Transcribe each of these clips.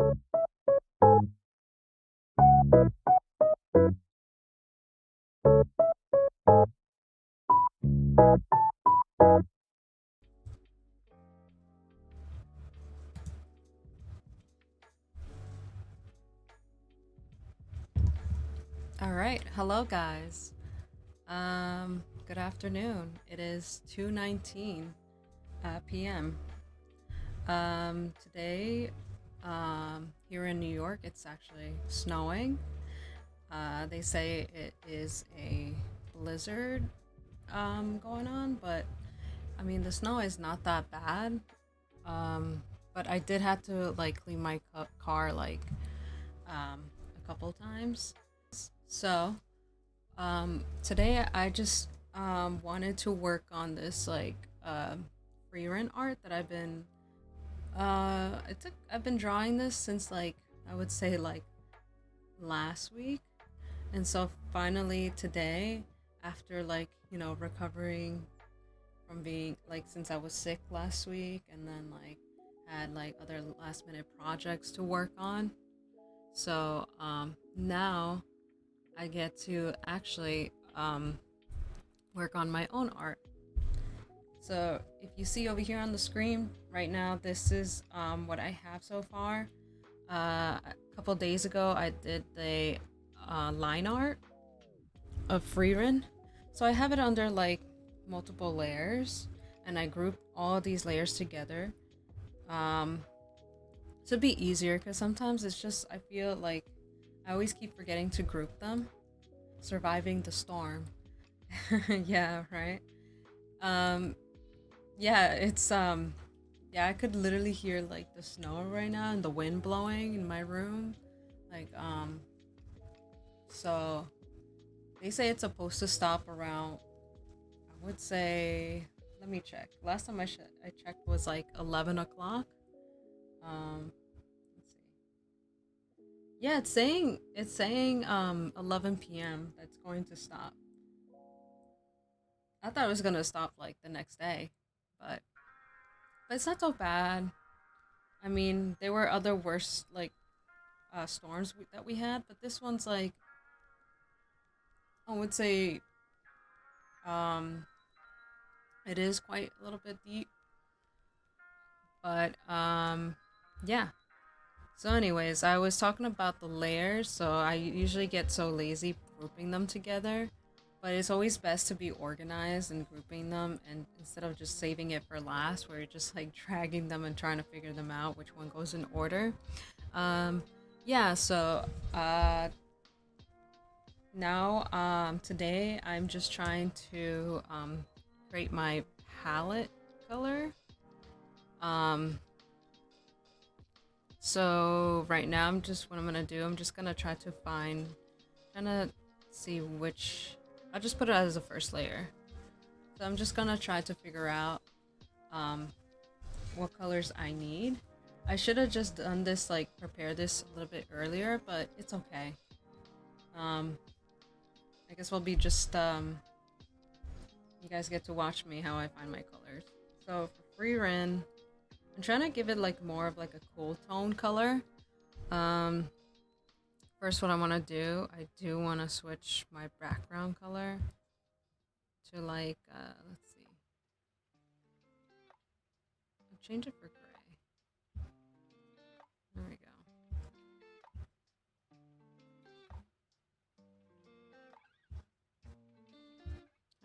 All right, hello guys. Good afternoon. It is 2:19 p.m. Today, here in New York, it's actually snowing. They say it is a blizzard going on, but I mean the snow is not that bad. But I did have to like clean my car like a couple times. So today I just wanted to work on this like Frieren art that I've been drawing this since like I would say like last week. And so finally today, after like, recovering from being like since I was sick last week and then like had like other last minute projects to work on. So now I get to actually work on my own art. So if you see over here on the screen right now, this is what I have so far. A couple days ago, I did the line art of Frieren. So I have it under like multiple layers, and I grouped all these layers together um, to be easier because sometimes it's just I feel like I always keep forgetting to group them. Surviving the storm. Yeah, right. Um, yeah, yeah, I could literally hear like the snow right now and the wind blowing in my room. Like so they say it's supposed to stop around, I would say, let me check. Last time I checked was like 11 o'clock. Let's see. Yeah, it's saying 11 p.m. that's going to stop. I thought it was gonna stop like the next day, but it's not so bad. I mean, there were other worse like storms that we had, but this one's like I would say um it is quite a little bit deep, but yeah. So anyways, I was talking about the layers, so I usually get so lazy grouping them together, but it's always best to be organized and grouping them and instead of just saving it for last where you're just like dragging them and trying to figure them out which one goes in order. Um yeah, so now today I'm just trying to create my palette color. Um so right now I'm just what I'm gonna do, I'm just gonna try to trying to see which I'll just put it as the first layer. So I'm just gonna try to figure out um what colors I need. I should have just done this like prepare this a little bit earlier, but it's okay. Um I guess we'll be just you guys get to watch me how I find my colors. So for Free Ren, I'm trying to give it like more of like a cool tone color. Um, First, what I want to do, I do want to switch my background color to like let's see, I'll change it for gray. There we go.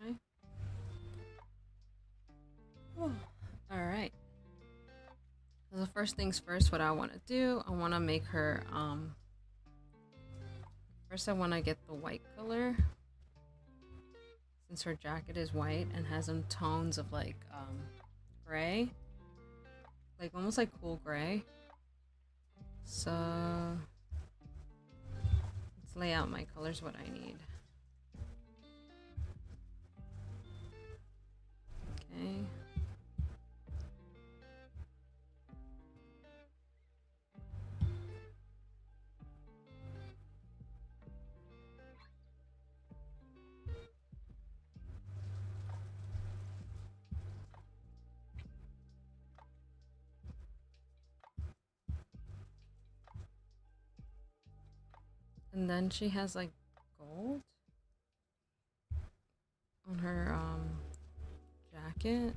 Okay. All right. So the first things first, what I want to do, I want to make her first I want to get the white color since her jacket is white and has some tones of like gray, like almost like cool gray. So let's lay out my colors what I need. Okay. And then she has like gold on her jacket.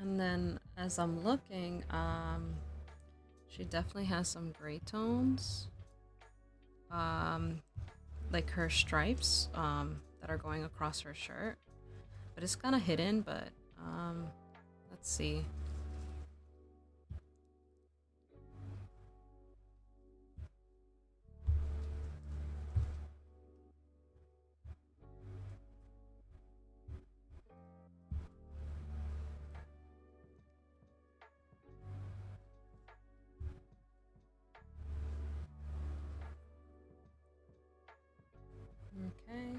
And then as I'm looking, she definitely has some gray tones. Like her stripes that are going across her shirt. But it's kind of hidden, but let's see. Okay.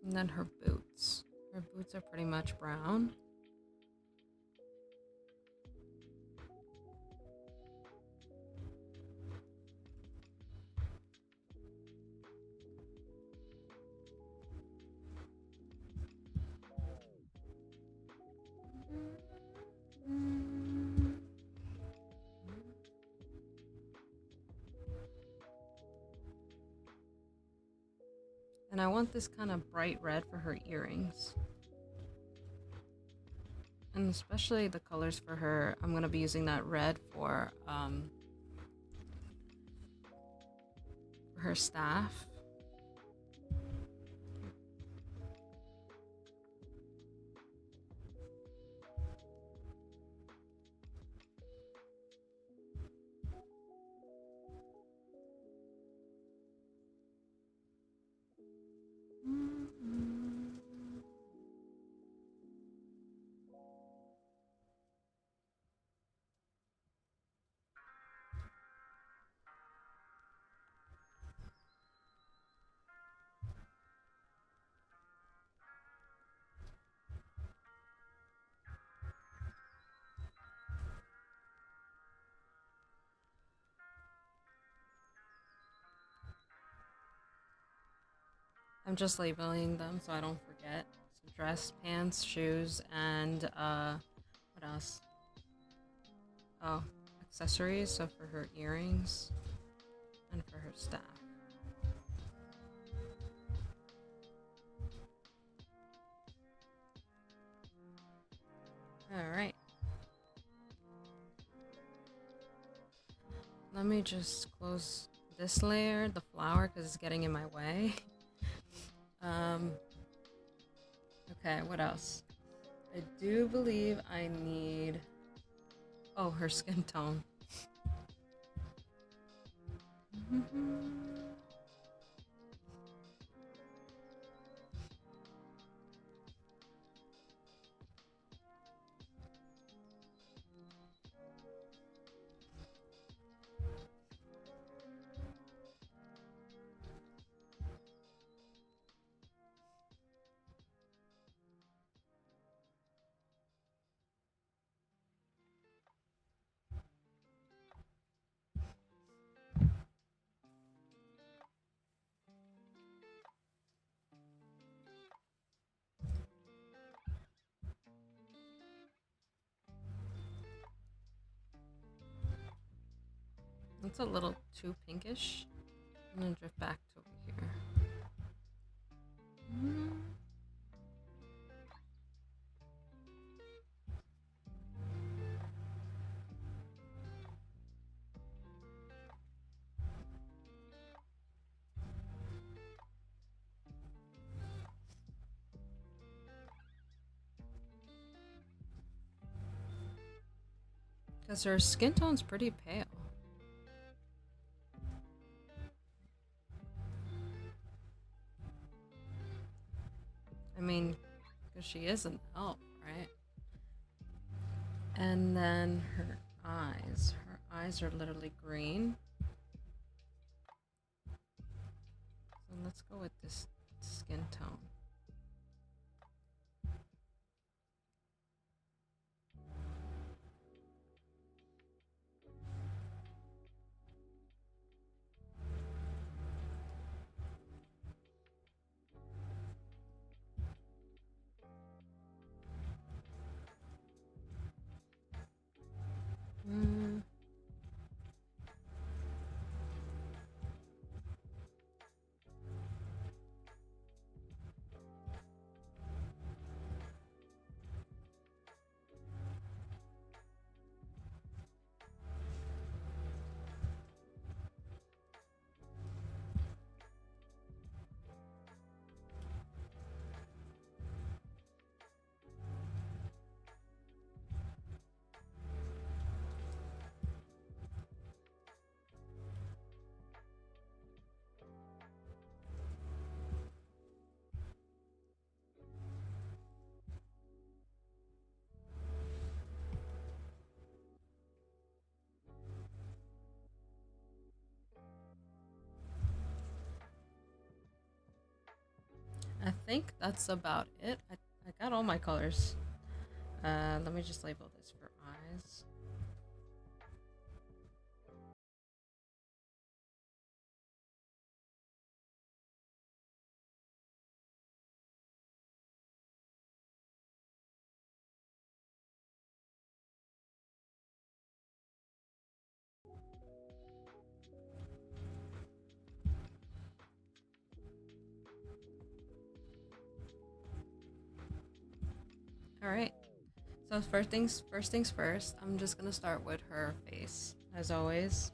And then her boots. Her boots are pretty much brown. And I want this kind of bright red for her earrings. And especially the colors for her, I'm going to be using that red for her staff. I'm just labeling them so I don't forget. So dress, pants, shoes, and what else? Oh, accessories. So for her earrings and for her staff. All right. Let me just close this layer, the flower, because it's getting in my way. Okay, what else? I do believe I need... Oh, her skin tone. It's a little too pinkish. I'm gonna drift back to over here. Because her skin tone's pretty pale. I mean, because she is an elf, right? And then her eyes. Her eyes are literally green. So let's go with this skin tone. Mm. I think that's about it. I got all my colors. Let me just label this for eyes. All right. So first things first. I'm just gonna start with her face, as always.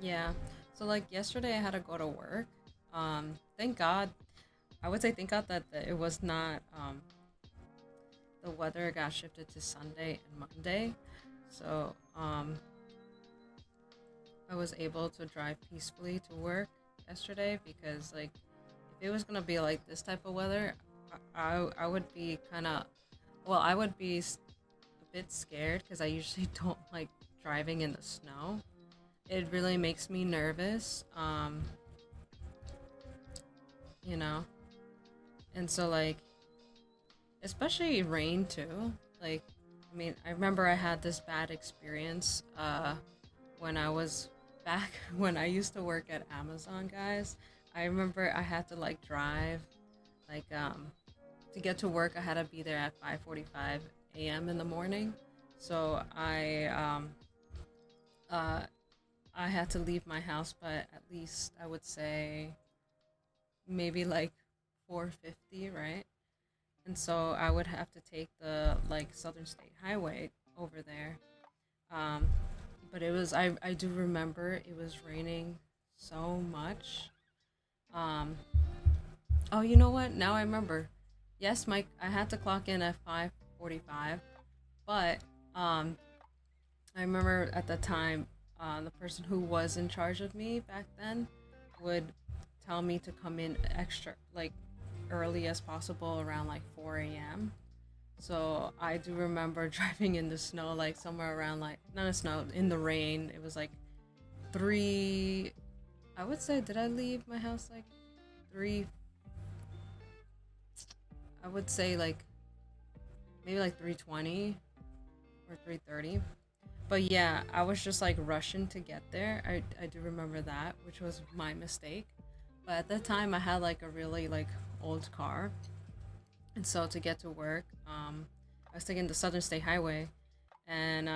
Yeah. So like yesterday, I had to go to work. Thank God. I would say thank God that it was not. The weather got shifted to Sunday and Monday, so I was able to drive peacefully to work yesterday because like if it was gonna be like this type of weather, I would be kind of well, I would be a bit scared because I usually don't like driving in the snow. It really makes me nervous, you know, and so like especially rain too. Like, I mean, I remember I had this bad experience when I was back when I used to work at Amazon, guys. I remember I had to like drive like to get to work. I had to be there at 5:45 a.m. in the morning. So uh I had to leave my house by at least I would say maybe like 4:50, right? And so I would have to take the like Southern State Highway over there. Um, but I do remember it was raining so much. Um, oh, you know what? Now I remember. Yes, Mike, I had to clock in at 5:45, but um, I remember at the time, the person who was in charge of me back then would tell me to come in extra like early as possible around like 4 a.m. So I do remember driving in the snow, like somewhere around like not in the snow, in the rain. It was like 3, I would say, did I leave my house like 3, I would say like maybe like 3:20 or 3:30. But yeah, I was just like rushing to get there. I do remember that, which was my mistake. But at that time I had like a really like old car. And so to get to work, I was taking the Southern State Highway, and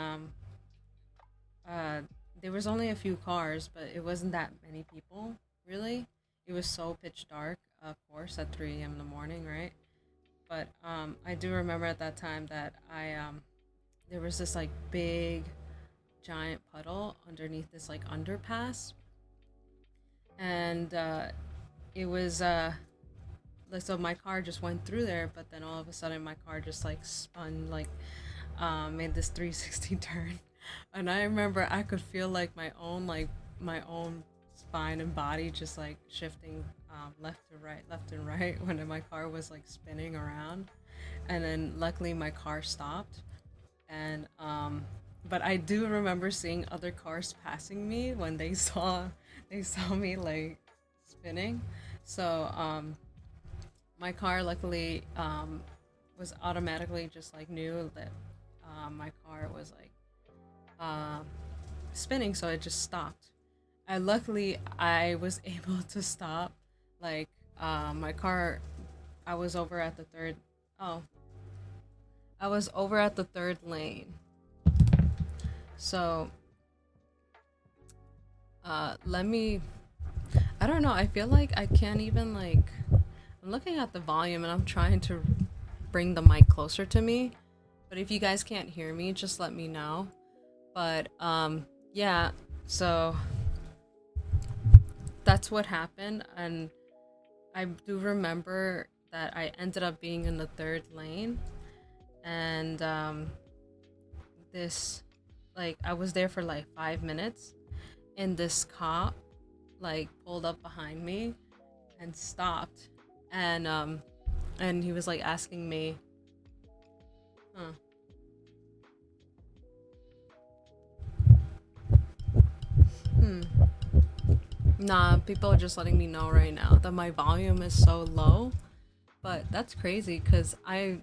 uh, there was only a few cars, but it wasn't that many people, really. It was so pitch dark, of course, at 3 a.m. in the morning, right? But I do remember at that time that there was this like big, giant puddle underneath this like underpass, and it was like, so my car just went through there, but then all of a sudden my car just like spun, like made this 360 turn. And I remember I could feel like my own spine and body just like shifting left and right when my car was like spinning around. And then luckily my car stopped. And but I do remember seeing other cars passing me when they saw me like spinning. So my car luckily was automatically just like knew that my car was like um, spinning, so it just stopped. I luckily I was able to stop. Like my car, I was over at the third. Oh, I was over at the third lane. So let me. I don't know. I feel like I can't even like. I'm looking at the volume and I'm trying to bring the mic closer to me. But if you guys can't hear me, just let me know. But yeah, so that's what happened. And I do remember that I ended up being in the third lane. And this, like, I was there for like 5 minutes. And this cop, like, pulled up behind me and stopped. And he was like asking me, huh. Hmm. Nah, people are just letting me know right now that my volume is so low. But that's crazy because I'm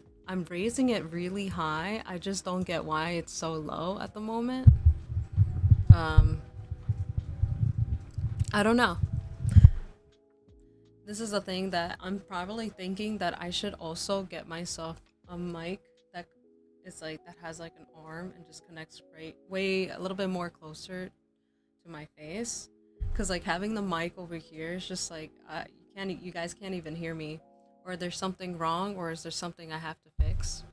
raising it really high. I just don't get why it's so low at the moment. Um, I don't know. This is a thing that I'm probably thinking that I should also get myself a mic that is like that has like an arm and just connects right way a little bit more closer to my face. Cause like having the mic over here is just like you guys can't even hear me, or there's something wrong, or is there something I have to fix?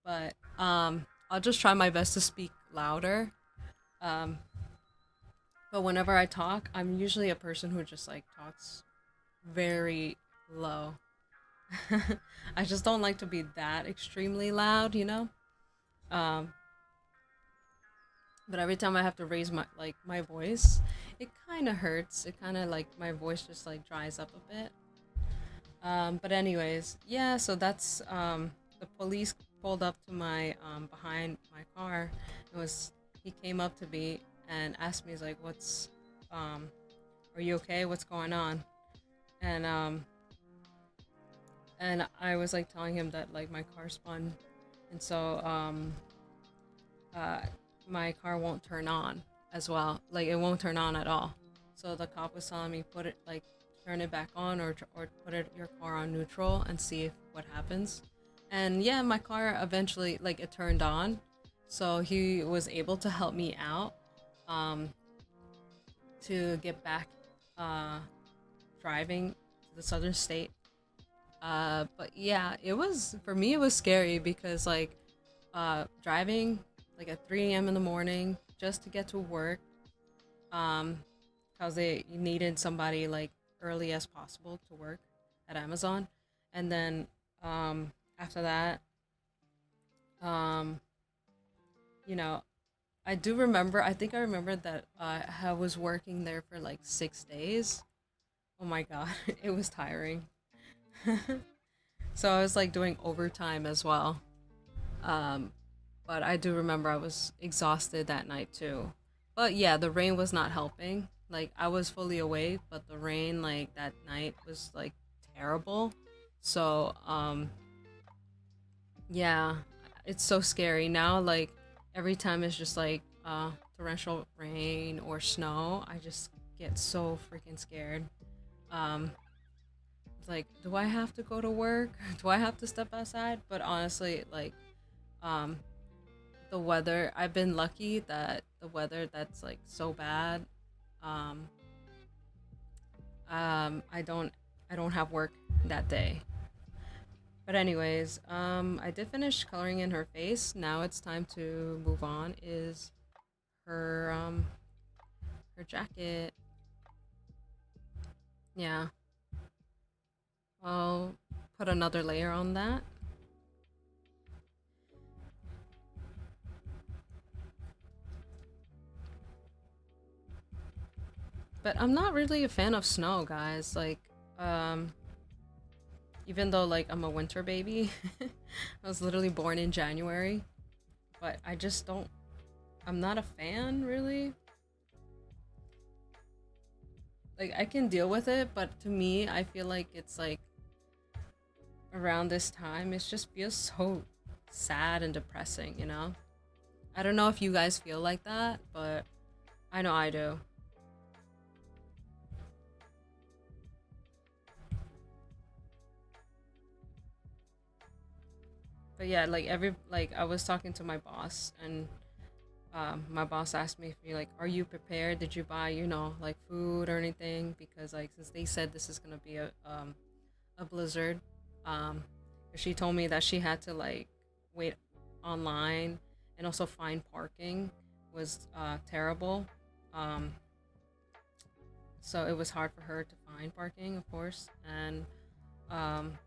But I'll just try my best to speak louder. Um, but whenever I talk, I'm usually a person who just like talks very low. I just don't like to be that extremely loud, you know? Um, but every time I have to raise my voice, it kind of hurts. It kind of like my voice just like dries up a bit. But anyways, yeah. So that's the police pulled up to my behind my car. It was He came up to me and asked me, he's like, "What's are you okay? What's going on?" And and I was like telling him that like my car spun, and so uh my car won't turn on as well. Like it won't turn on at all. So the cop was telling me put it like turn it back on, or put your car on neutral and see if what happens. And yeah, my car eventually like it turned on. So he was able to help me out um to get back uh driving to the southern state. But yeah, it was for me. It was scary because like driving like at 3 a.m. in the morning just to get to work. Um, because they needed somebody like early as possible to work at Amazon, and then after that, um, you know, I do remember. I think I remember that I was working there for like 6 days. Oh my god, it was tiring. So I was like doing overtime as well. Um, but I do remember I was exhausted that night too. But yeah, the rain was not helping. Like I was fully awake, but the rain like that night was like terrible. So yeah, it's so scary now. Like every time it's just like torrential rain or snow, I just get so freaking scared. Um, it's like, do I have to go to work? Do I have to step outside? But honestly, like um, the weather, I've been lucky that the weather that's like so bad. Um, I don't have work that day. But anyways, I did finish coloring in her face. Now it's time to move on. Is her jacket? Yeah, I'll put another layer on that. But I'm not really a fan of snow, guys. Like, um, even though like I'm a winter baby, I was literally born in January. But I just don't. I'm not a fan, really. Like I can deal with it, but to me, I feel like it's like around this time, it just feels so sad and depressing, you know? I don't know if you guys feel like that, but I know I do. But yeah, like like I was talking to my boss, and my boss asked me if you like, are you prepared? Did you buy, like food or anything? Because like since they said this is gonna be a blizzard, um, she told me that she had to like wait online and also find parking was terrible. Um, so it was hard for her to find parking, of course, and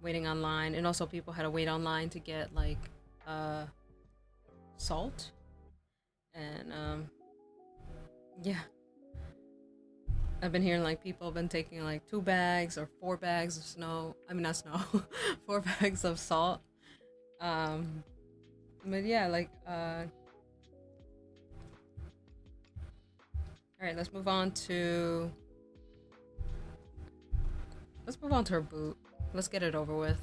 waiting online, and also people had to wait online to get like uh, salt, and yeah, I've been hearing like people have been taking like 2 bags or 4 bags of snow. I mean not snow, 4 bags of salt. Um, but yeah, like all right, let's move on to her boot. Let's get it over with.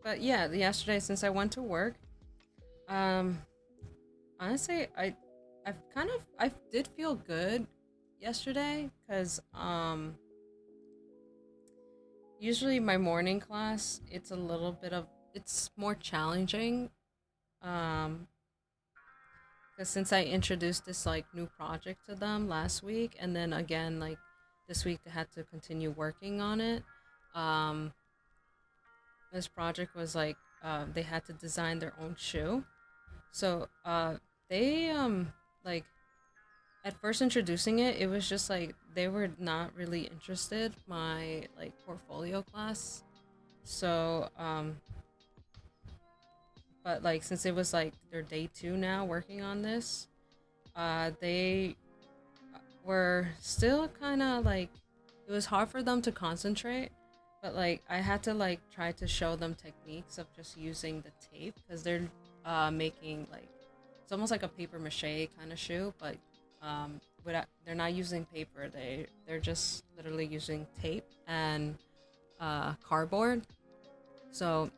But yeah, yesterday since I went to work, um, honestly, I did feel good yesterday because usually my morning class it's more challenging because since I introduced this like new project to them last week, and then again like this week they had to continue working on it. Um, this project was like they had to design their own shoe. So they like at first introducing it, it was just like they were not really interested my like portfolio class. So but like since it was like their day 2 now working on this, they were still kind of like it was hard for them to concentrate, but like I had to like try to show them techniques of just using the tape because they're making like it's almost like a paper mache kind of shoe, but they're not using paper. They're just literally using tape and cardboard. So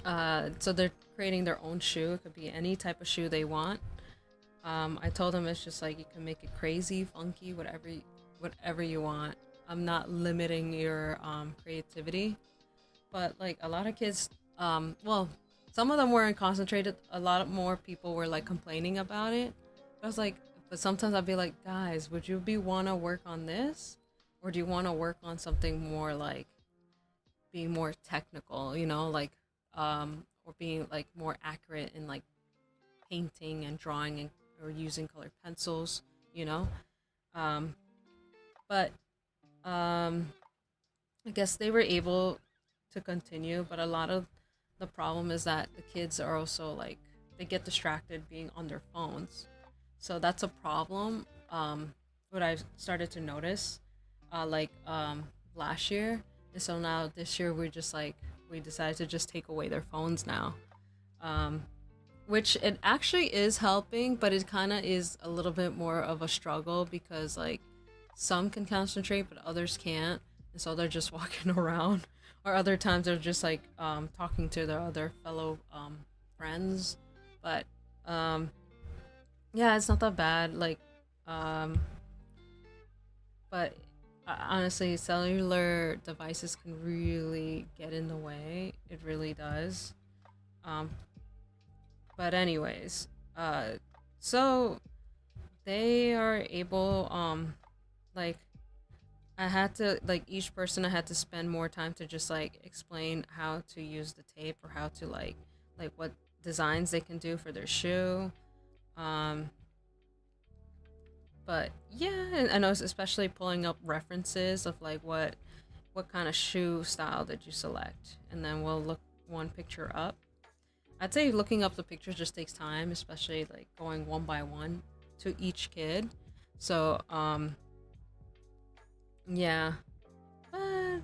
so they're creating their own shoe. It could be any type of shoe they want. I told them it's just like you can make it crazy, funky, whatever you want. I'm not limiting your creativity, but like a lot of kids, well, some of them weren't concentrated. A lot more people were like complaining about it. I was like, but sometimes I'd be like, guys, would you be wanna work on this, or do you want to work on something more like being more technical? Like or being like more accurate in like painting and drawing and or using colored pencils, you know. Um, but I guess they were able to continue, but a lot of the problem is that the kids are also like they get distracted being on their phones. So that's a problem. What I've started to notice, like last year, and so now this year we're just like we decided to just take away their phones now. Um, which it actually is helping, but it kind of is a little bit more of a struggle because like some can concentrate but others can't, and so they're just walking around, or other times they're just like talking to their other fellow friends. But um yeah, it's not that bad. Like um but honestly, cellular devices can really get in the way. It really does. um but anyways, so they are able like I had to like each person I had to spend more time to just like explain how to use the tape or how to like what designs they can do for their shoe. Um but yeah, and I know especially pulling up references of like what kind of shoe style did you select, and then we'll look one picture up. I'd say looking up the pictures just takes time, especially like going one by one to each kid. So yeah, but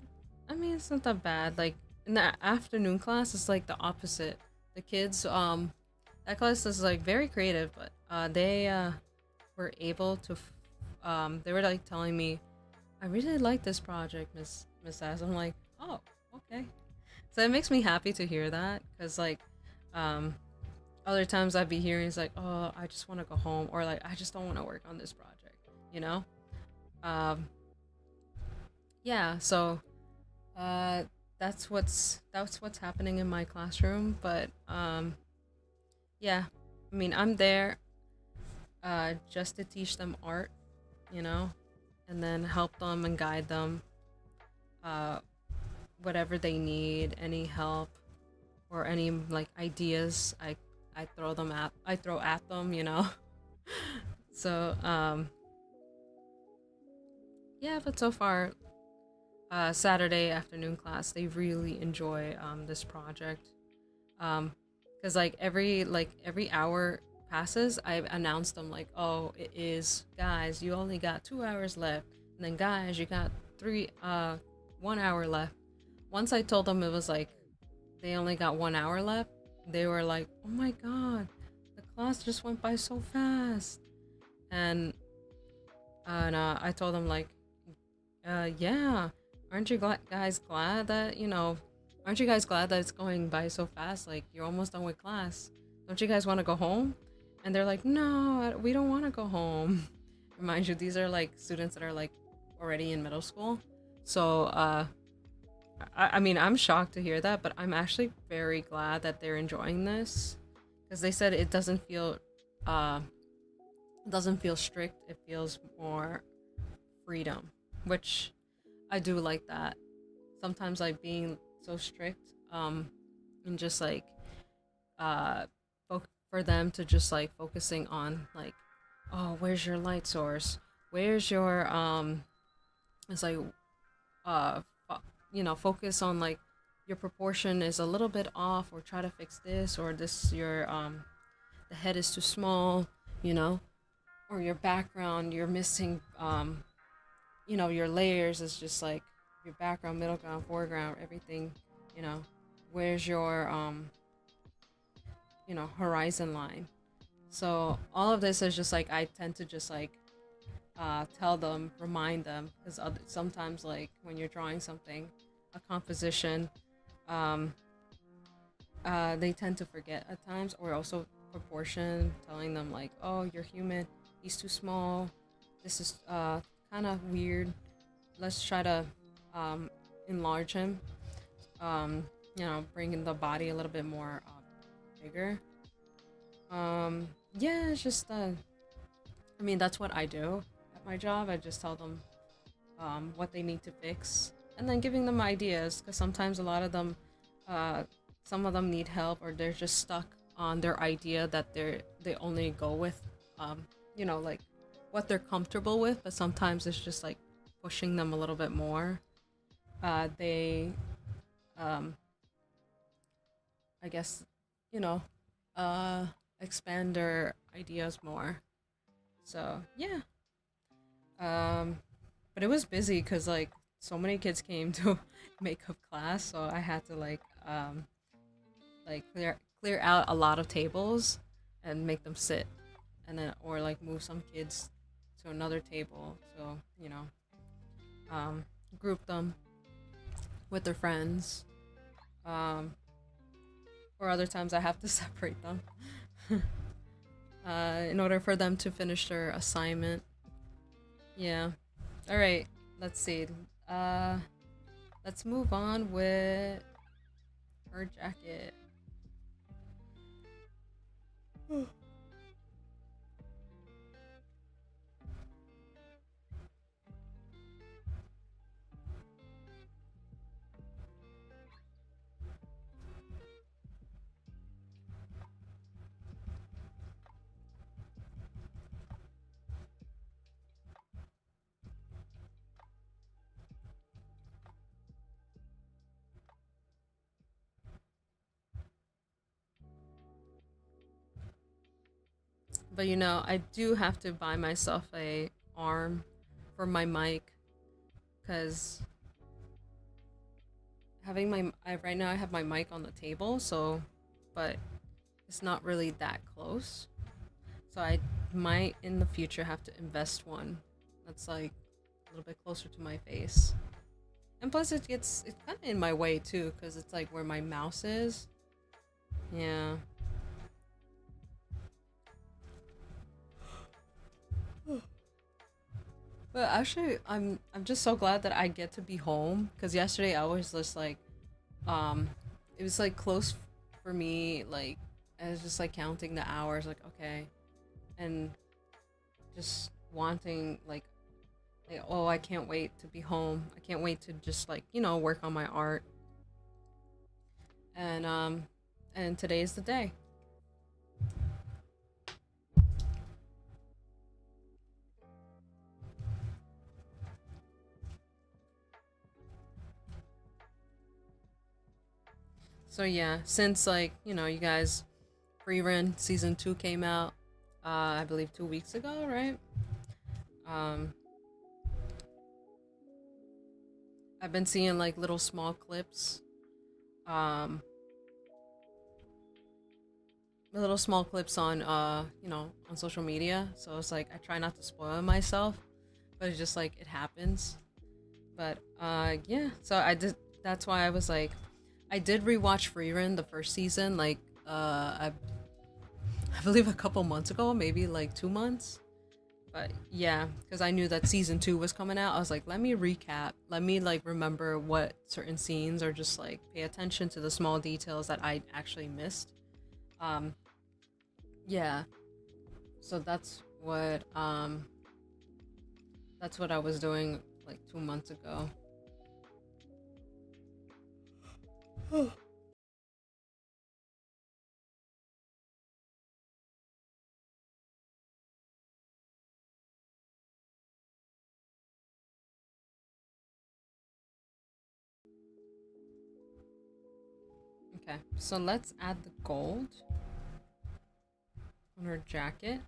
I mean it's not that bad. Like in the afternoon class, it's like the opposite. The kids, that class is like very creative, but they were able to, they were like telling me, I really like this project, Miss S. I'm like, oh, okay. So it makes me happy to hear that, cause like, um, other times I'd be hearing it's like, oh, I just want to go home, or like I just don't want to work on this project, you know. Um, yeah. So uh, that's what's happening in my classroom, but yeah. I mean, I'm there just to teach them art, you know, and then help them and guide them, uh, whatever they need, any help or any like ideas. I throw at them, you know. So yeah, but so far, Saturday afternoon class, they really enjoy this project. Um, because like every hour passes, I announce them like, oh, it is guys, you only got 2 hours left, and then guys, you got 1 hour left. Once I told them it was like they only got 1 hour left, they were like, oh my god, the class just went by so fast. And I told them like, yeah, aren't you guys glad that aren't you guys glad that it's going by so fast? Like you're almost done with class. Don't you guys want to go home? And they're like, no, we don't want to go home. Remind you, these are like students that are like already in middle school. So I mean, I'm shocked to hear that, but I'm actually very glad that they're enjoying this, because they said uh it doesn't feel strict. It feels more freedom, which I do like that. Sometimes like being so strict, and just like uh for them to just like focusing on like, oh, where's your light source? Where's your it's like uh focus on like your proportion is a little bit off, or try to fix this, or this your the head is too small, you know, or your background you're missing, your layers is just like your background, middle ground, foreground, everything, you know. Where's your horizon line? So all of this is just like I tend to just like tell them, remind them, because sometimes like when you're drawing something, a composition, um, they tend to forget at times, or also proportion, telling them like, oh, you're human, he's too small, this is kind of weird, let's try to um, enlarge him, bring in the body a little bit more bigger. Yeah, it's just I mean, that's what I do at my job. I just tell them what they need to fix, and then giving them ideas, because sometimes a lot of them, some of them need help, or they're just stuck on their idea that they only go with like what they're comfortable with, but sometimes it's just like pushing them a little bit more. They um I guess, you know, uh expand their ideas more. So yeah. Um but it was busy because like so many kids came to makeup class, so I had to like clear out a lot of tables and make them sit, and then or like move some kids to another table, so um group them with their friends, um or other times I have to separate them in order for them to finish their assignment. Yeah. All right, let's see. uh let's move on with her jacket. But I do have to buy myself a arm for my mic, because right now I have my mic on the table, so but it's not really that close. So I might in the future have to invest one that's like a little bit closer to my face. And plus it's kind of in my way too, cuz it's like where my mouse is. Yeah. But actually I'm just so glad that I get to be home, cuz yesterday I was just like um it was like close for me, like I was just like counting the hours, like okay, and just wanting like, oh, I can't wait to be home. I can't wait to just like work on my art. And today's the day. So yeah, since like you guys, Frieren season 2 came out, I believe 2 weeks ago, right? um I've been seeing like little small clips, um little small clips on on social media, so it's like I try not to spoil myself, but it's just like it happens. But yeah, so I did. That's why I was like, I did rewatch Frieren the first season, like I believe a couple months ago, maybe like 2 months. But yeah, because I knew that season 2 was coming out, I was like, let me recap. Let me like remember what certain scenes, or just like pay attention to the small details that I actually missed. Um, yeah. So that's what I was doing like 2 months ago. Okay, so let's add the gold on her jacket.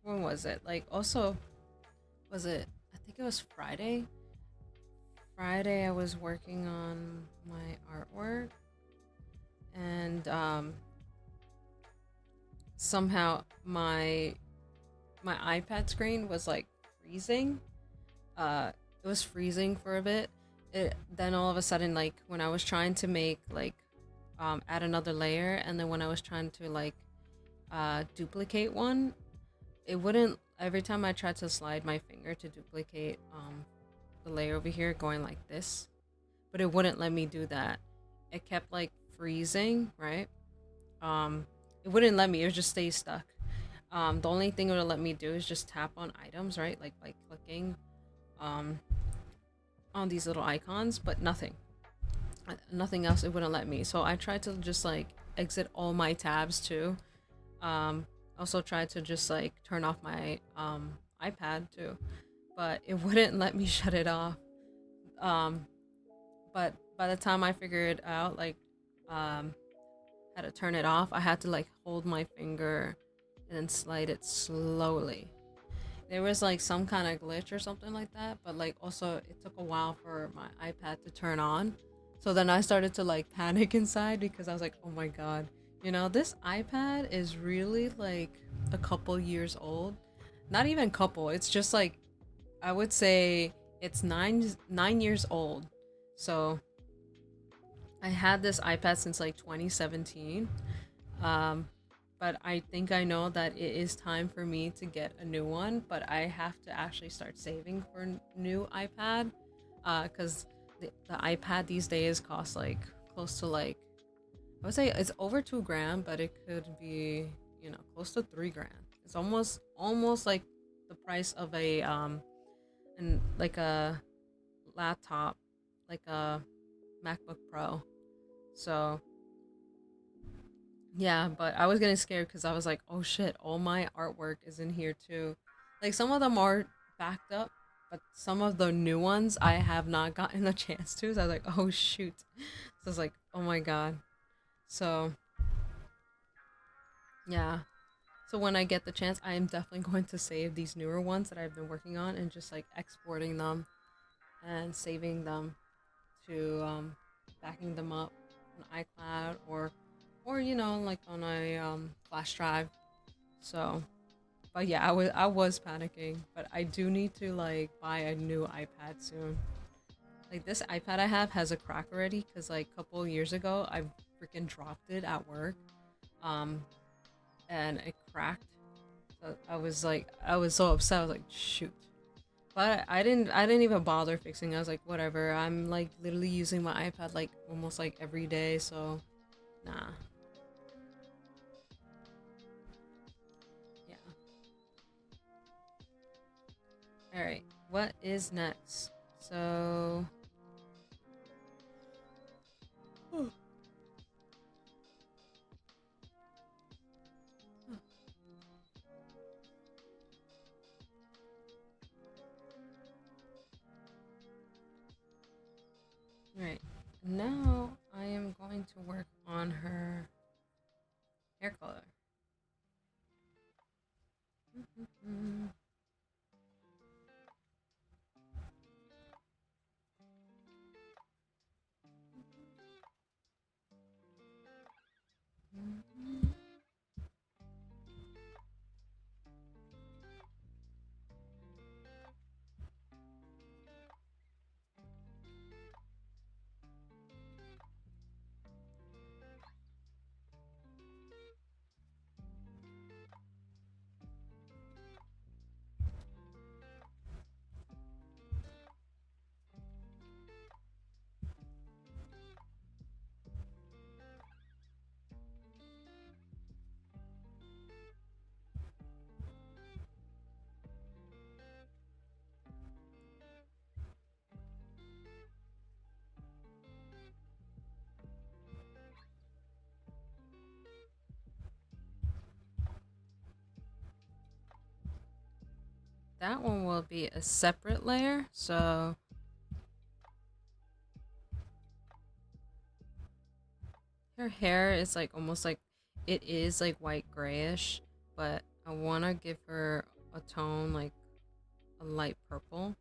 when was it? Like also was it I think it was Friday. Friday I was working on my artwork and somehow my iPad screen was like freezing. It was freezing for a bit. Then all of a sudden, like when I was trying to make like add another layer, and then when I was trying to like duplicate one, it wouldn't. Every time I tried to slide my finger to duplicate the layer over here, going like this, but it wouldn't let me do that. It kept like freezing, right? Um, it wouldn't let me. It would just stay stuck. The only thing it would let me do is just tap on items, right? Like by clicking um, on these little icons, but nothing else. It wouldn't let me. So I tried to just like exit all my tabs too. Also tried to just like turn off my iPad too, but it wouldn't let me shut it off. Um, but by the time I figured out like um, how to turn it off, I had to like hold my finger and then slide it slowly. There was like some kind of glitch or something like that, but like also it took a while for my iPad to turn on. So then I started to like panic inside because I was like, oh my god, this iPad is really like a couple years old. Not even couple, it's just like I would say it's 9 years old. So I had this iPad since like 2017. Um, but I think I know that it is time for me to get a new one, but I have to actually start saving for a new iPad. Because the iPad these days costs like close to like, I would say it's over 2 grand, but it could be, close to 3 grand. It's almost like the price of a and like a laptop, like a MacBook Pro. So yeah, but I was getting scared because I was like, oh shit, all my artwork is in here too. Like some of them are backed up, but some of the new ones I have not gotten a chance to. So I was like, oh shoot. So I was like, oh my god. So yeah. So when I get the chance, I am definitely going to save these newer ones that I've been working on and just like exporting them and saving them to backing them up on iCloud or like on a flash drive. So but yeah, I was panicking, but I do need to like buy a new iPad soon. Like this iPad I have has a crack already because like a couple years ago I freaking dropped it at work, um, and it cracked. So I was so upset. I was like, shoot. But I didn't even bother fixing it. I was like, whatever. I'm like literally using my iPad like almost like every day, so nah. Yeah. All right. What is next? So right. Now I am going to work on her hair color. That one will be a separate layer. So her hair is like almost like it is like white grayish, but I want to give her a tone like a light purple.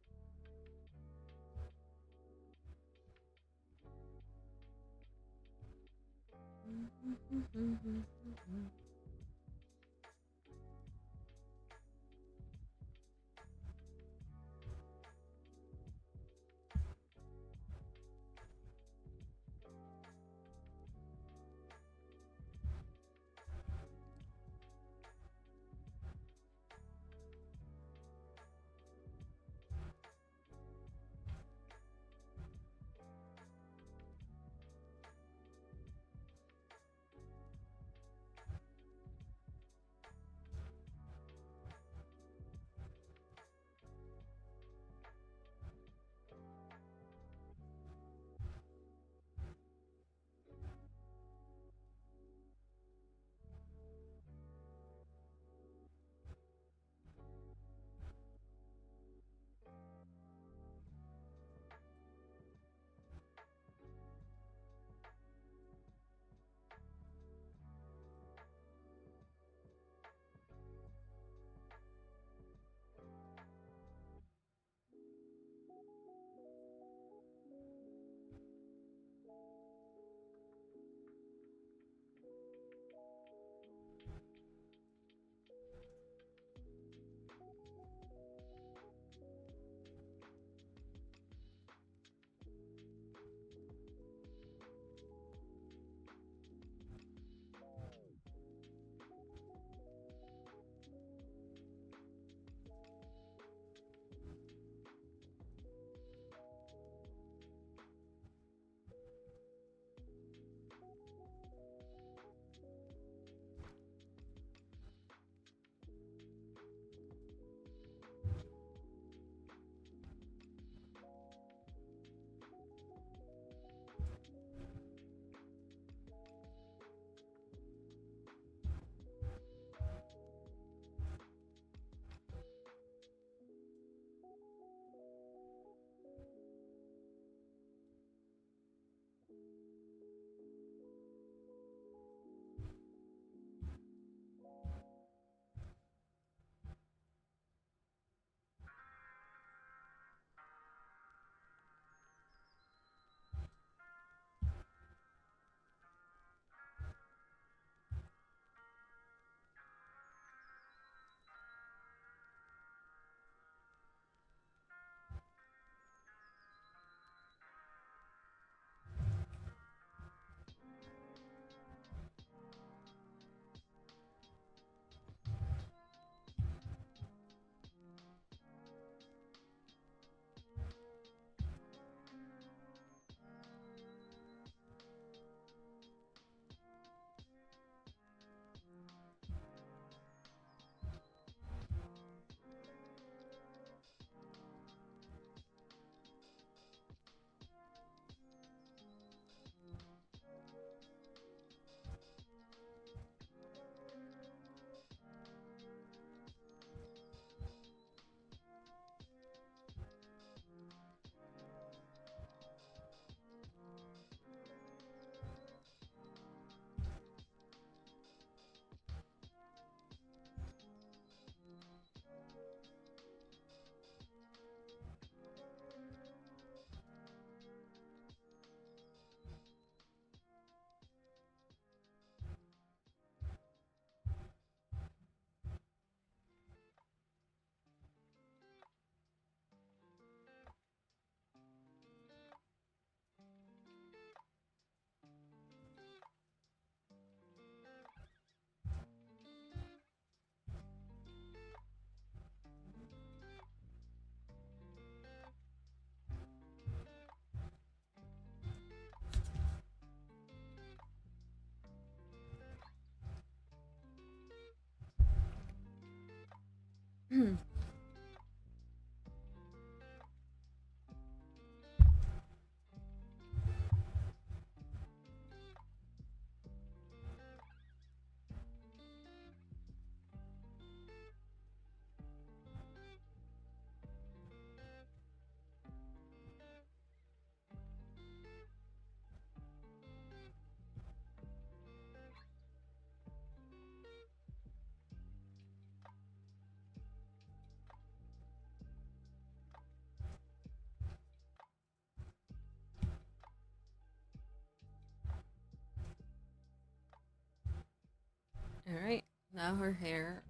Alright, now her hair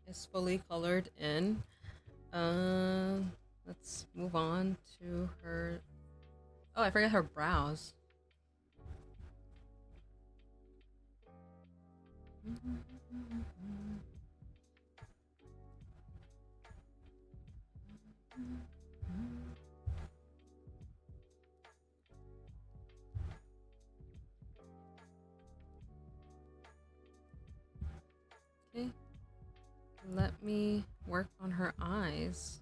is fully colored in. Let's move on to her. Oh, I forgot her brows. Okay, let me work on her eyes.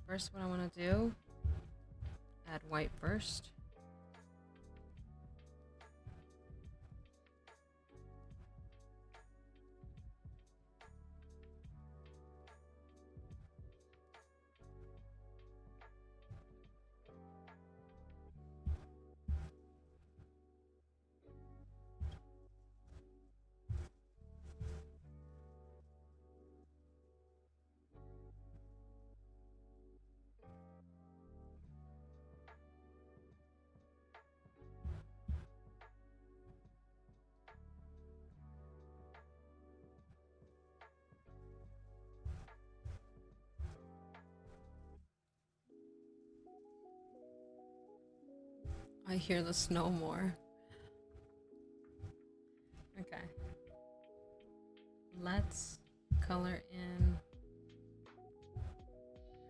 First, what I want to do, add white first. I hear the snow more. Okay. Let's color in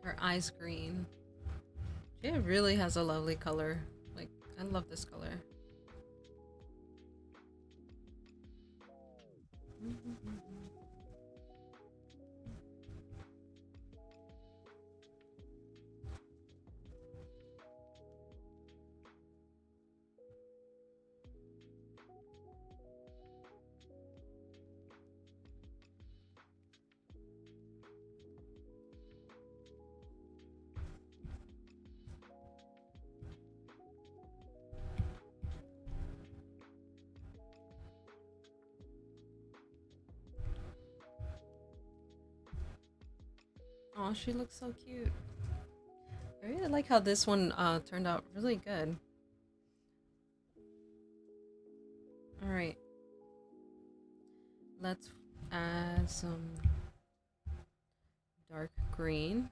her eyes green. She really has a lovely color. Like, I love this color. Oh, she looks so cute. I really like how this one turned out really good. Alright. Let's add some dark green.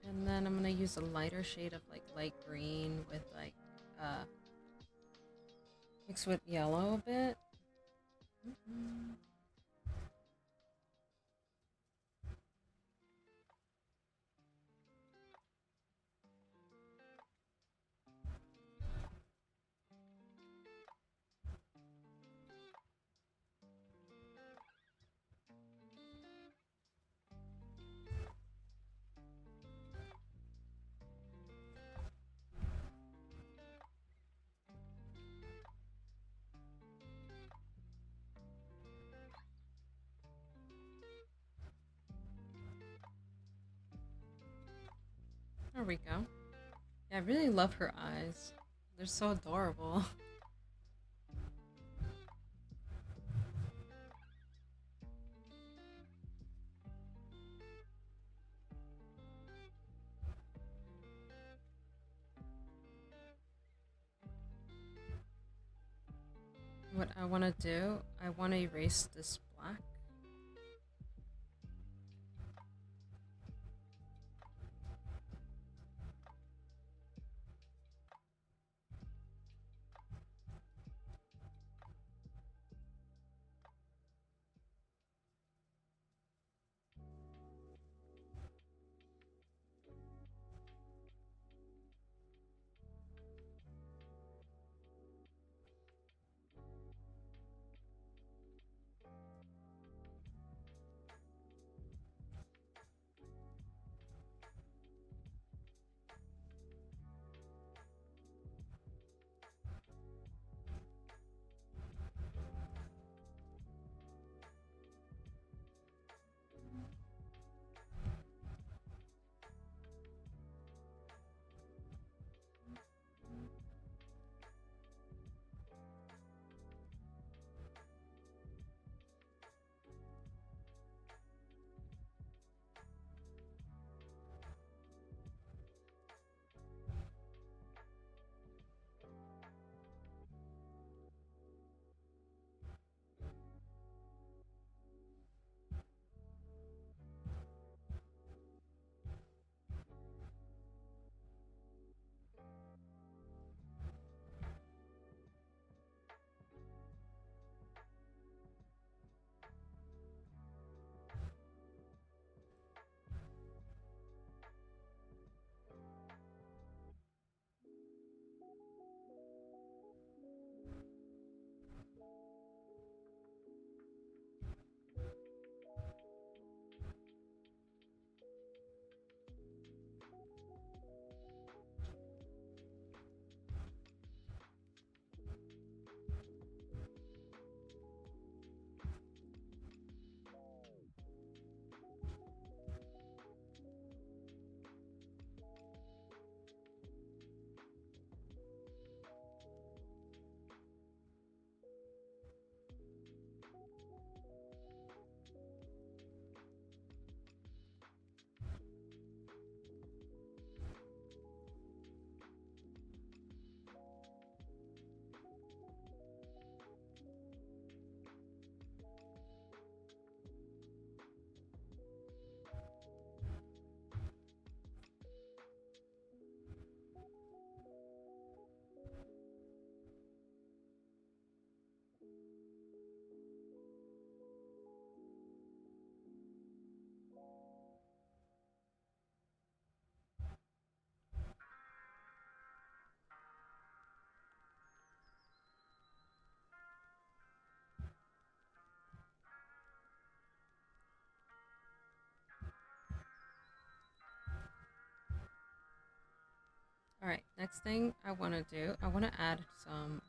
And then I'm gonna use a lighter shade of like light green with like mixed with yellow a bit. There we go. Yeah, I really love her eyes. They're so adorable. What I I want to do, I want to erase this black. All right, next thing I want to do, I want to add some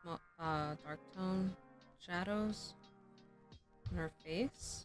small dark tone shadows on her face.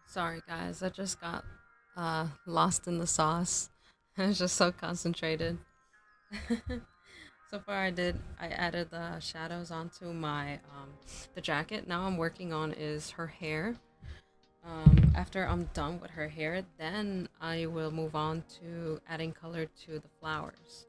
Sorry, guys. I just got lost in the sauce. I was just so concentrated. So far, I added the shadows onto my the jacket. Now I'm working on is her hair. After I'm done with her hair, then I will move on to adding color to the flowers.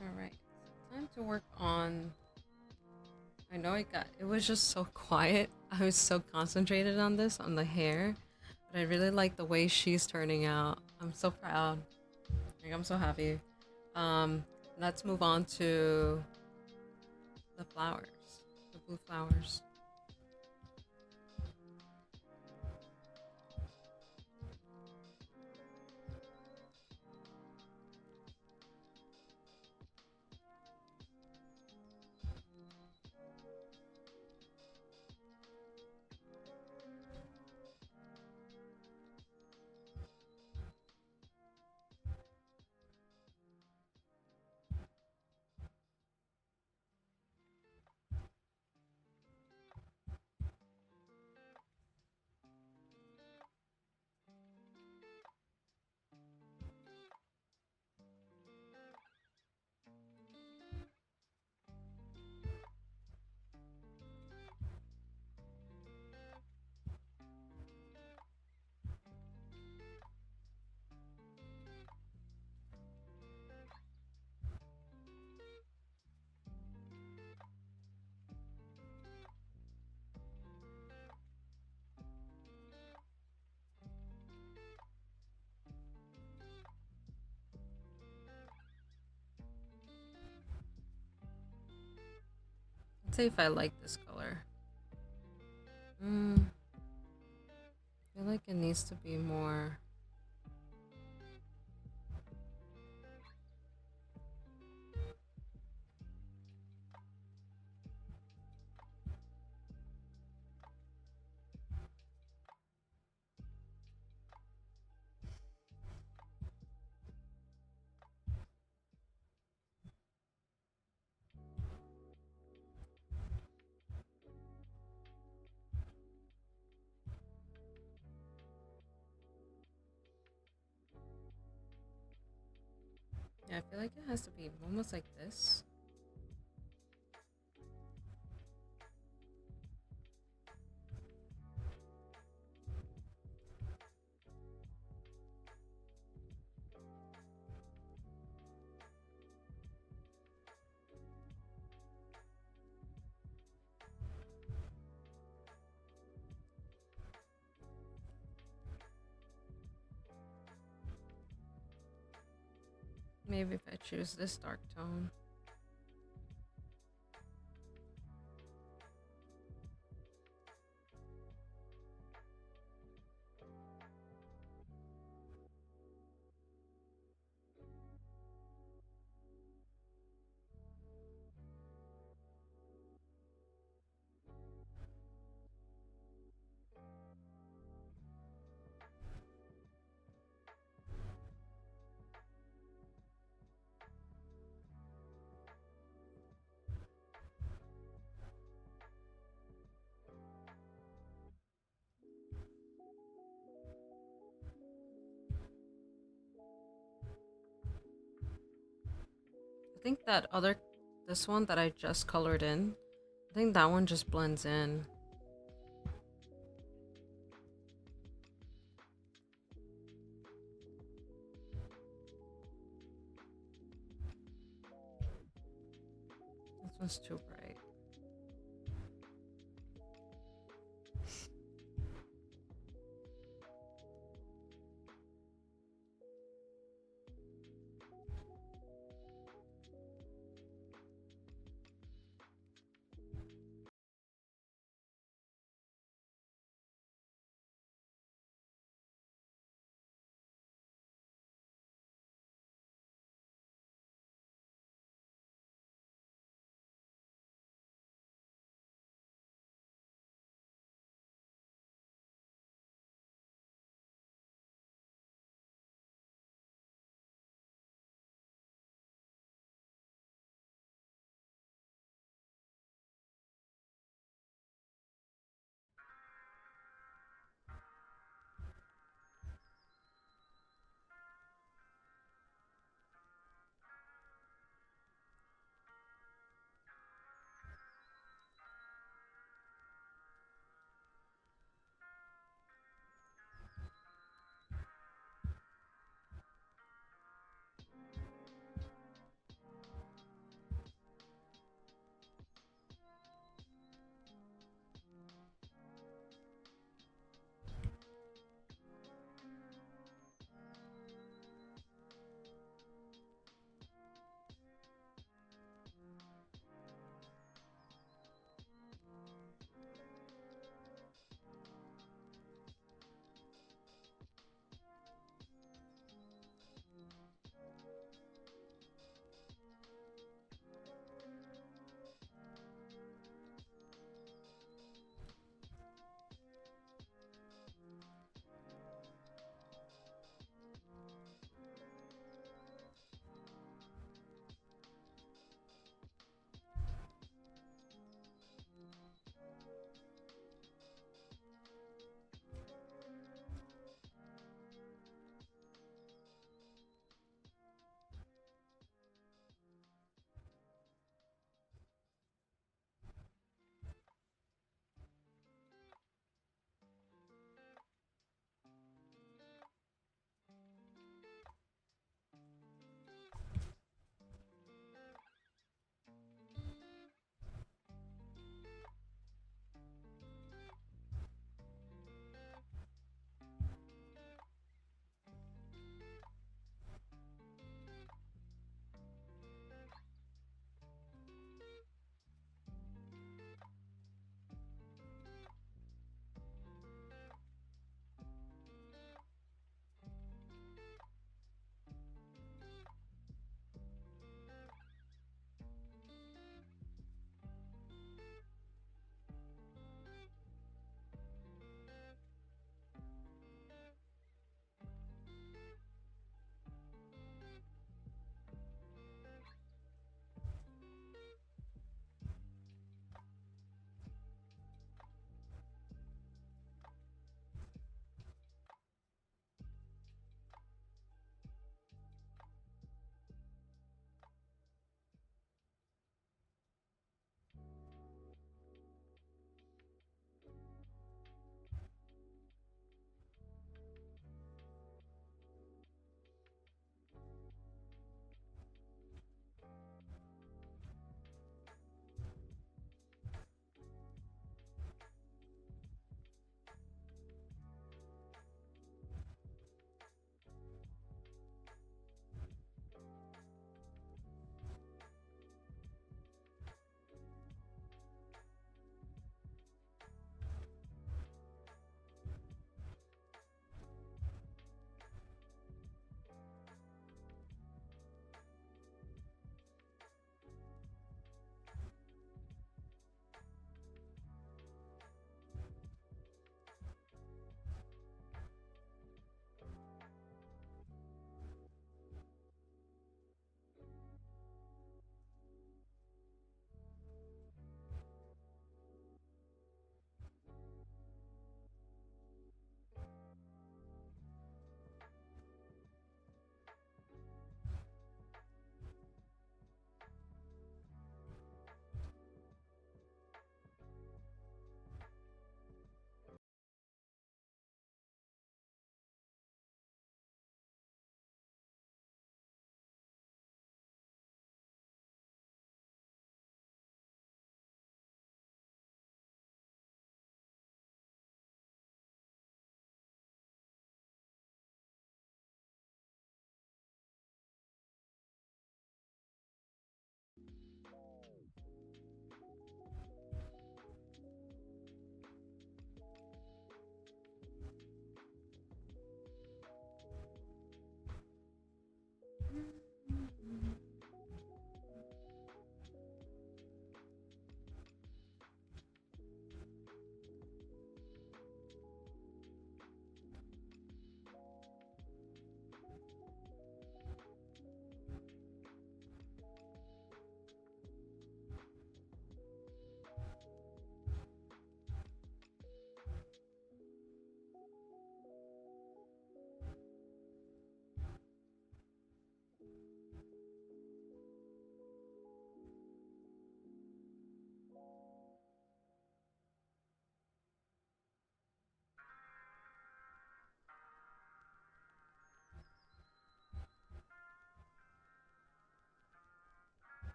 All right, time to work on. I know it was just so quiet. I was so concentrated on this, on the hair, but I really like the way she's turning out. I'm so proud. Like, I'm so happy. Um, Let's move on to the flowers, the blue flowers. Let's see if I like this color. I feel like it needs to be more. Yeah, I feel like it has to be almost like this. Maybe if I choose this dark tone. I think this one that I just colored in, I think that one just blends in. This one's too bright.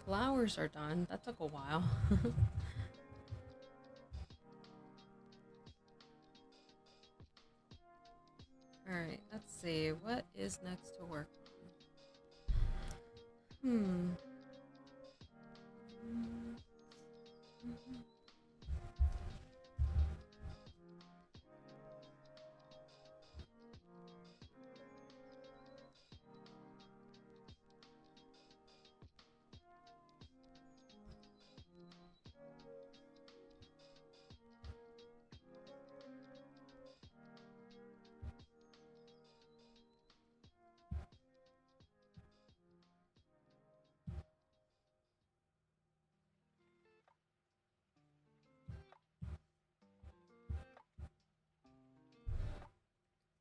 flowers are done. That took a while. Alright, let's see. What is next to work on?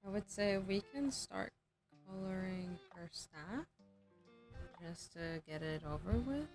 I would say we can start coloring her staff just to get it over with.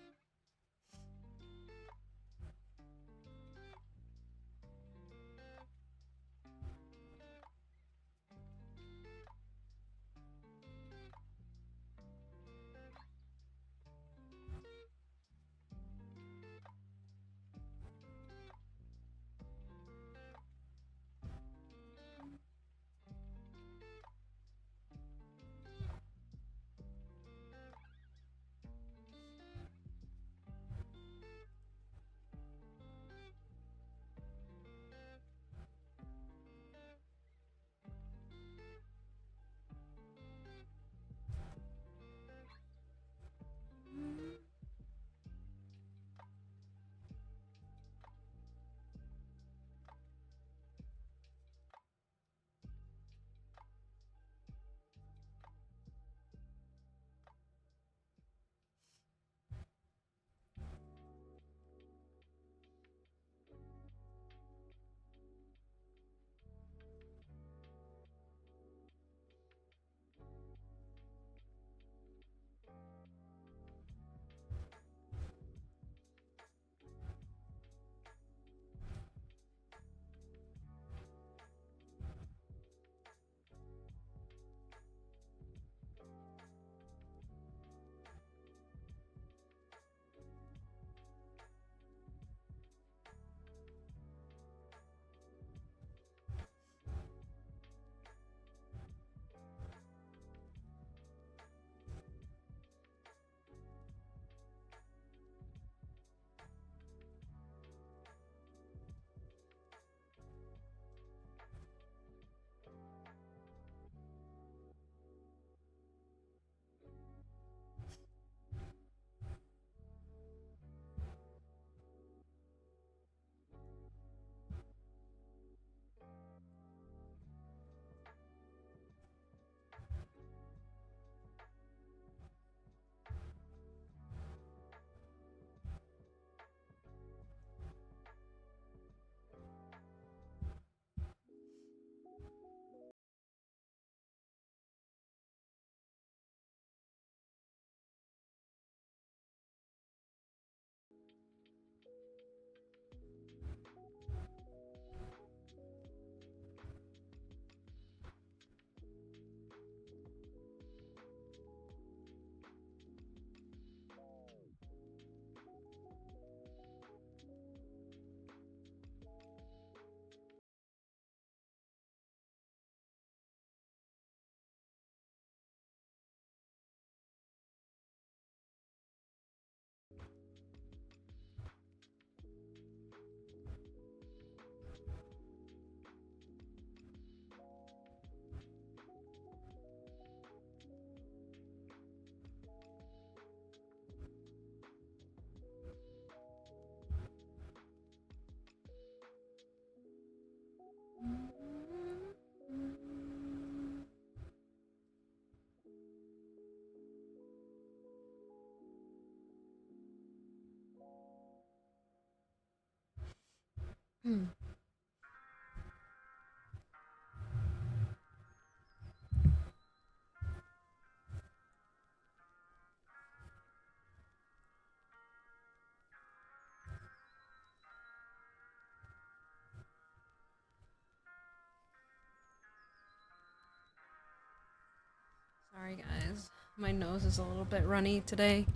Sorry guys, my nose is a little bit runny today.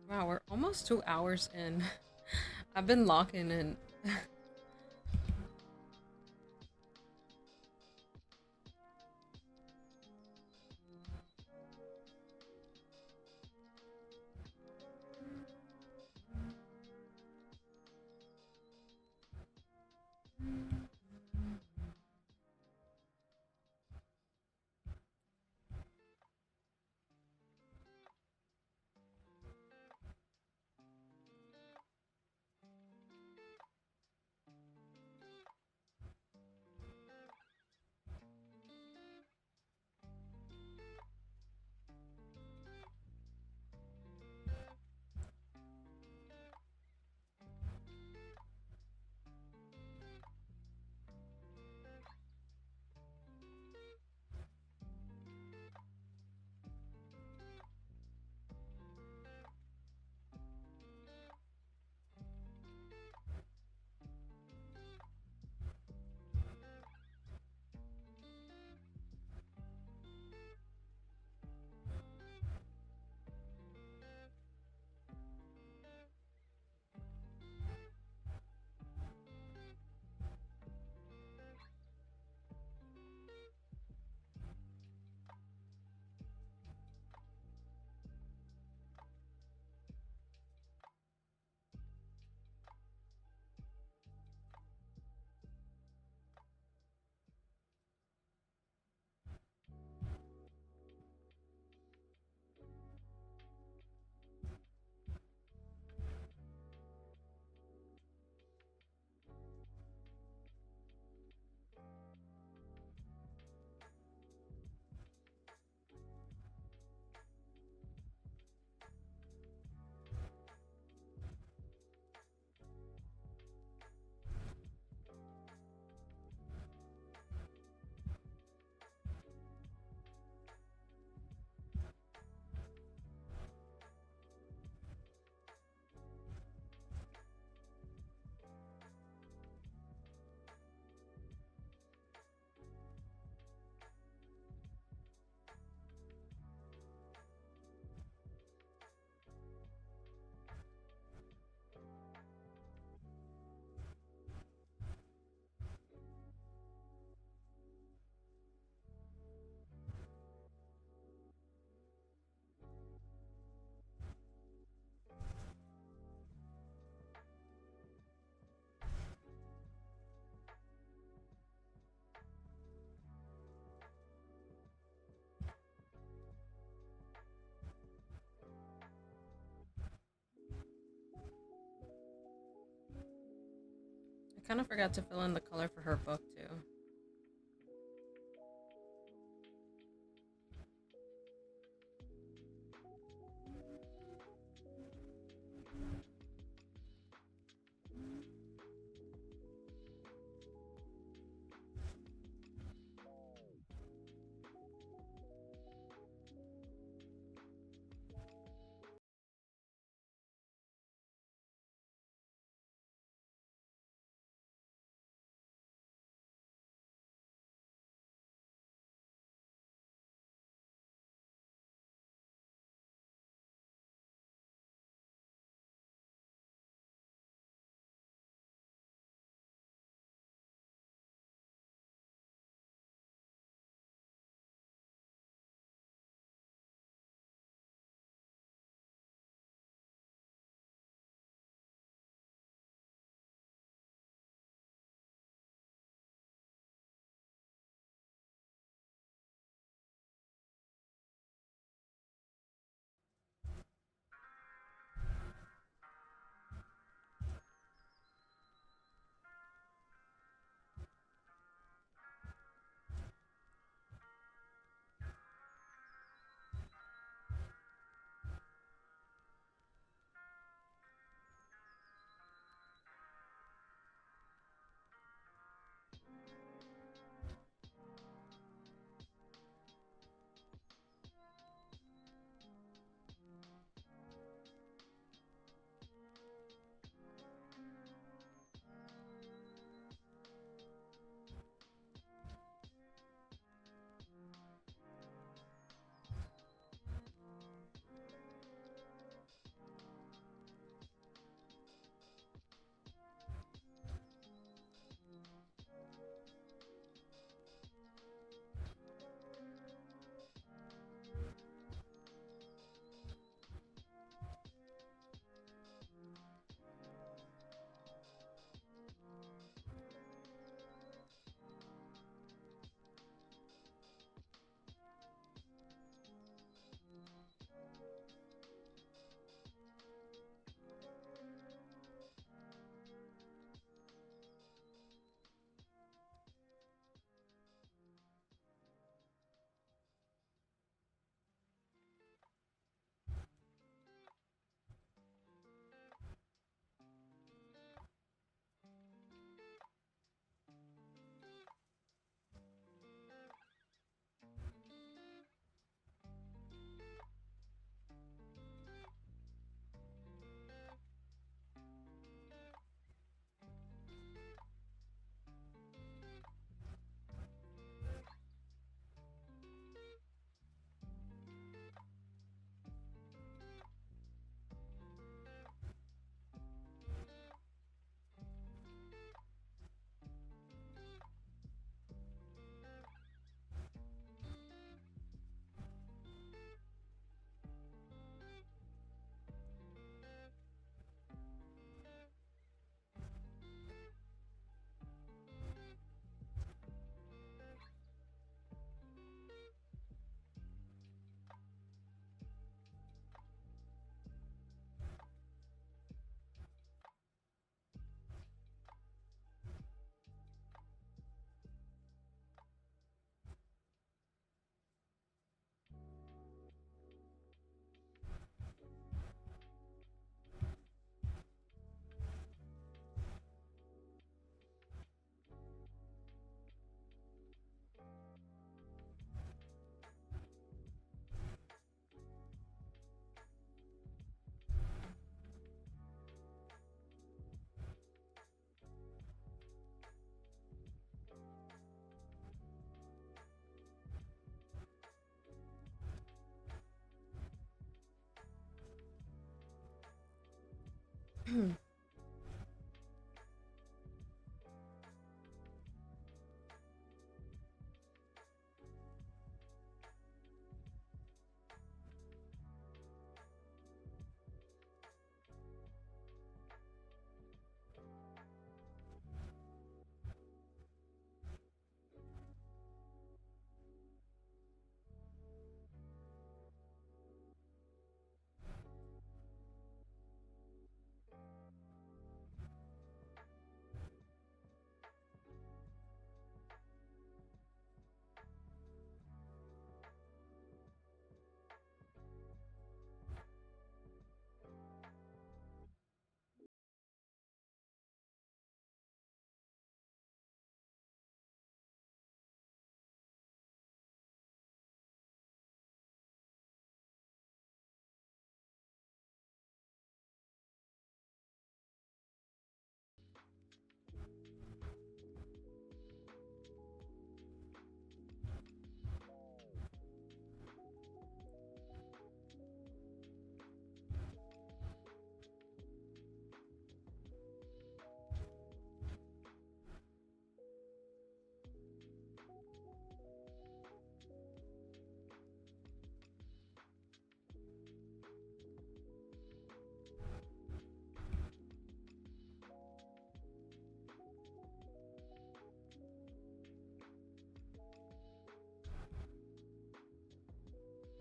Wow, we're almost 2 hours in. I've been locking in. I kind of forgot to fill in the color for her book too.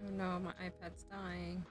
Oh no, my iPad's dying.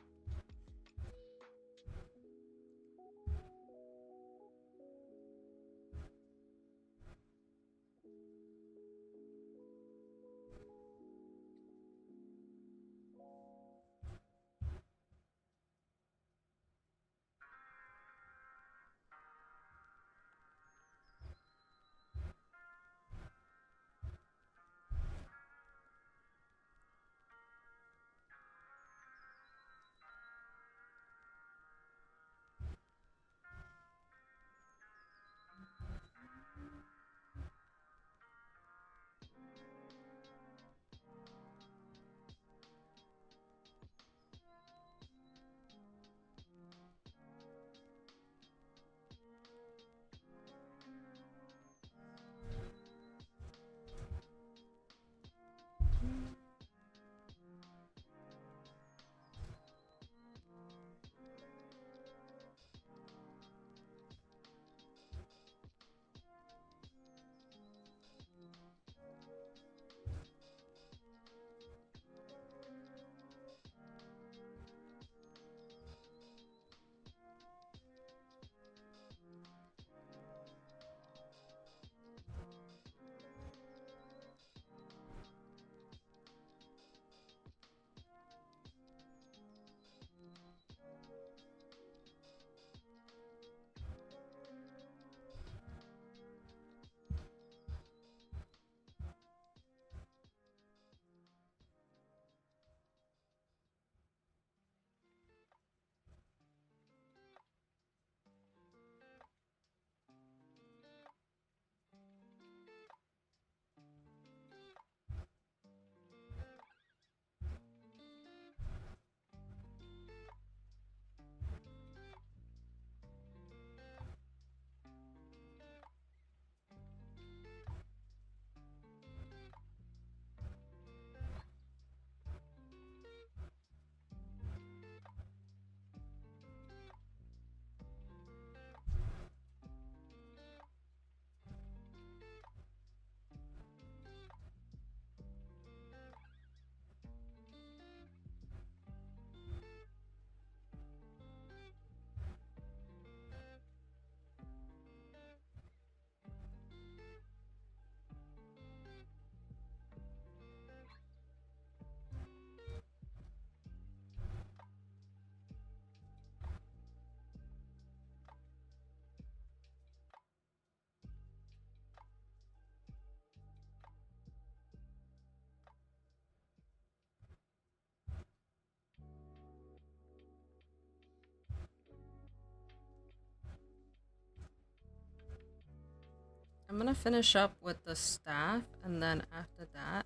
I'm gonna finish up with the staff, and then after that,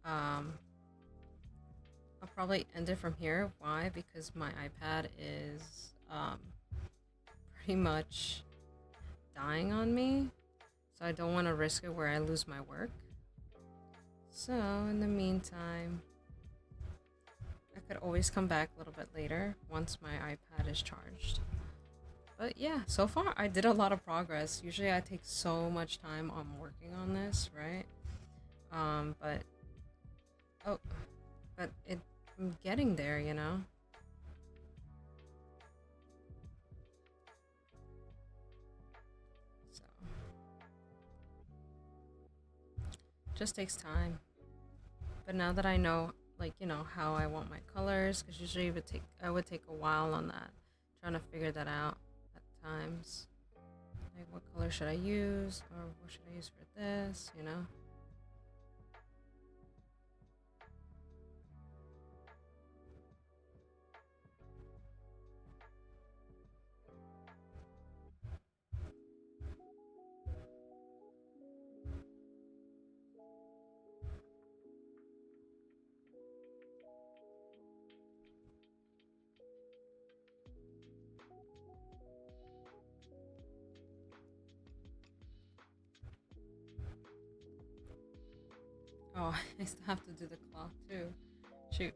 um, I'll probably end it from here. Why? Because my iPad is pretty much dying on me, so I don't want to risk it where I lose my work. So in the meantime, I could always come back a little bit later once my iPad is charged. But yeah, so far I did a lot of progress. Usually I take so much time on working on this, right? But oh, I'm getting there, you know? So just takes time. But now that I know, like, you know, how I want my colors, because usually I would take a while on that, trying to figure that out at times. Like, what color should I use, or what should I use for this, you know? Oh, I still have to do the cloth too. Shoot.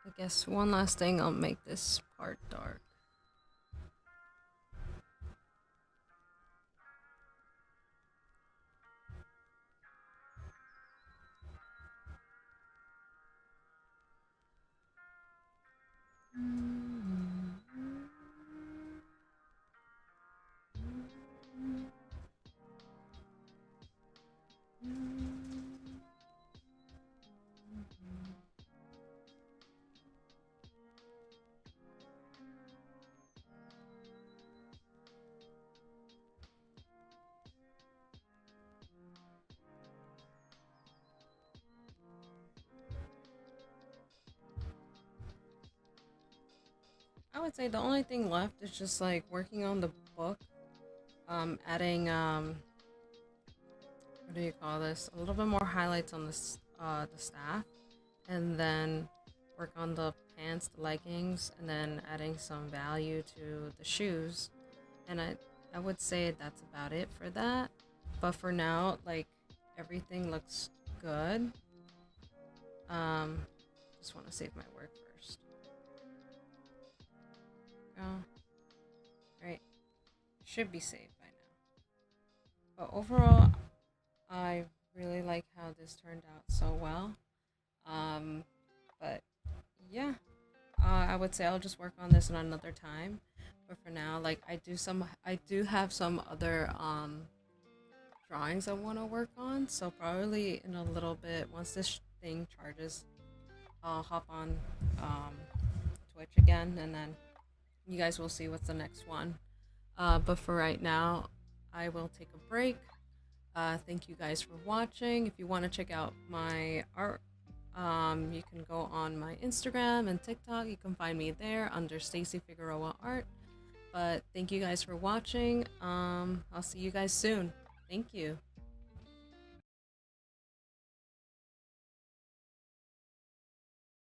I guess one last thing, I'll make this part dark. I would say the only thing left is just like working on the book, adding what do you call this? A little bit more highlights on the staff, and then work on the pants, the leggings, and then adding some value to the shoes. And I would say that's about it for that. But for now, like, everything looks good. Um, just want to save my work first. Oh, right. Should be saved by now. But overall, I really like how this turned out so well. Um, but yeah, I would say I'll just work on this another time. But for now, like, I do have some other drawings I want to work on. So probably in a little bit, once this thing charges, I'll hop on Twitch again, and then you guys will see what's the next one. But for right now, I will take a break. Thank you guys for watching. If you want to check out my art, you can go on my Instagram and TikTok. You can find me there under Stacy Figueroa Art. But thank you guys for watching. I'll see you guys soon. Thank you.